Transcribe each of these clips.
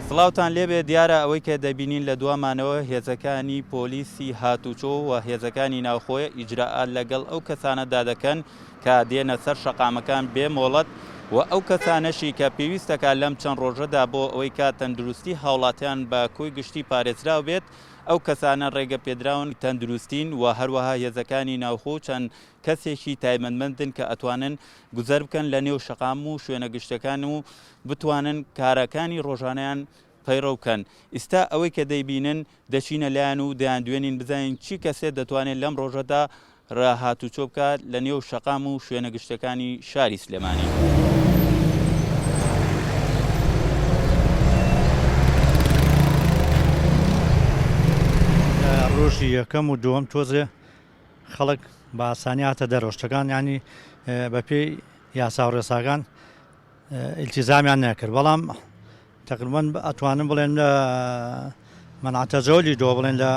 سڵاوتان لێبێ دیارە ئەوەی کە دەبینین لە دوامانەوە هێزەکانی پۆلیسی هاتوچۆ و هێزەکانی ناوخۆیە ئیجراءات لەگەڵ ئەو کەسانەدا دەکەن کە دێنە سەر شەقامەکان بێ مۆڵەت و ئەو کەسانەشی کە پێویستەکە لەم چەند ڕۆژەدا بۆ ئەوەی کە تەندروستی هاوڵاتیان بە کۆی گشتی پارێزراو بێت ئەو کەسانە ڕێگە پێدراون تەندروستین و هەروەها هێزەکانی ناوخۆ چەند کەسێکی تایبەتمەندن کە ئەتوانن گوزەر بکەن لە نێو شەقام و شوێنە گشتەکان و بتوانن کارەکانی ڕۆژانەیان پەیڕەو بکەن. ئێستا ئەوەی کە دەیبینن دەچینە لایەن و دەیان دوێنین بزانین چی کەسێک دەتوانێت لەم ڕۆژەدا ڕاهاتوچۆ بکات لە نێو شەقام و شوێنە گشتەکانی شاری سلێمانی. ڕۆژی یەکەم و دووەم تۆزێ خەڵک بە ئاسانی هاتە دەرەوە شتەکان ینی بە پێی یاسا و ڕێساکان ئیلتیزامیان نەکرد بەڵام تقریباً ئەتوانم بڵێن لە مەنعەتە جەولی دۆ بڵێن لە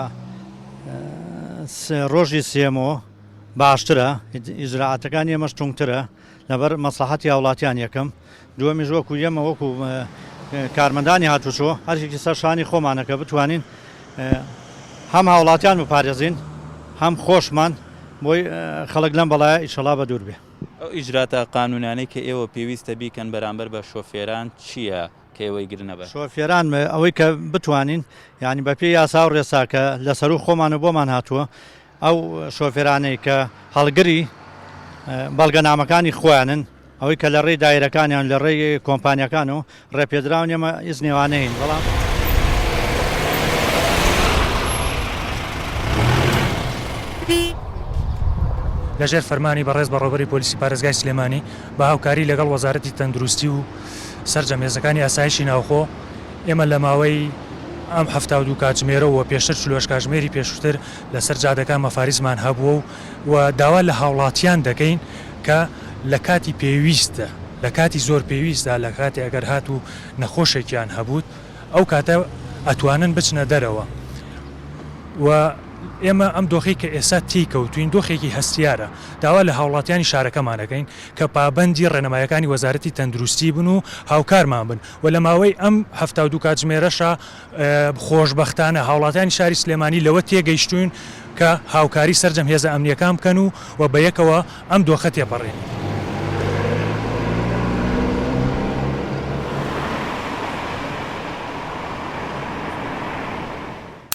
ڕۆژی سێمەوە باشترە ئیجراعاتەکانی ئێمەش توندترە لەبەر مەسلحەتی هاوڵاتیان یەکەم دووەمیش وەکو ئێمە وەکو کارمەندانی هاتوچۆ هەرێکی سەر شانی خۆمانەکە بتوانین هەم هاوڵاتیان بپارێزین هەم خۆشمان بۆی خەڵک لەم بەڵایە ئیشەڵا بە دوور بێ. ئەو ئیجراتە قانونانەی کە ئێوە پێویستە بیکەن بەرامبەر بە شۆفێران چییە کە ئێوەی گرنە بە شۆفێران ئەوەی کە بتوانین ینی بە پێی یاسا و ڕێساکە لەسەر و خۆمانە بۆمان هاتووە ئەو شۆفێرانەی کە هەڵگری بەڵگەنامەکانی خۆیانن ئەوەی کە لە ڕێی دایرەکانیان لە ڕێی کۆمپانیەکان و ڕێپێدراون ئێمە ئیزنێوانەین بەڵام لەژێر فەرمانی بەڕێز بەڕێوەبەری پۆلیسی پارێزگای سلێمانی بە هاوکاری لەگەڵ وەزارەتی تەندروستی و سەرجەمێزەکانی ئاسایشی ناوخۆ ئێمە لە ماوەی ئەم 72 کاتژمێرەوە پێشتر چلۆش کاتژمێری پێشووتر لەسەر جادەکان مەفاریزمان هەبووە و داوا لە هاوڵاتیان دەکەین کە لە کاتی پێویستە لە کاتی زۆر پێویستە لە کاتی ئەگەر هات و نەخۆشێکیان هەبوت ئەو کاتە ئەتوانن بچنە دەرەوە و ئێمە ئەم دۆخی کە ئێستا تێکەوتوین دۆخێکی هەستیارە داوا لە هاوڵاتیانی شارەکەمانەکەین کە پابەندی رێنماییەکانی وەزارەتی تەندروستی بن و هاوکارمان بن و لە ماوەی ئەم 72 کاتژمێرەشە خۆشبەختانە هاوڵاتیانی شاری سلێمانی لەوە تێگەیشتوین کە هاوکاری سەرجەم هێزە ئەمنیەکان بکەن و بە یەکەوە ئەم دۆخە تێپەڕێن.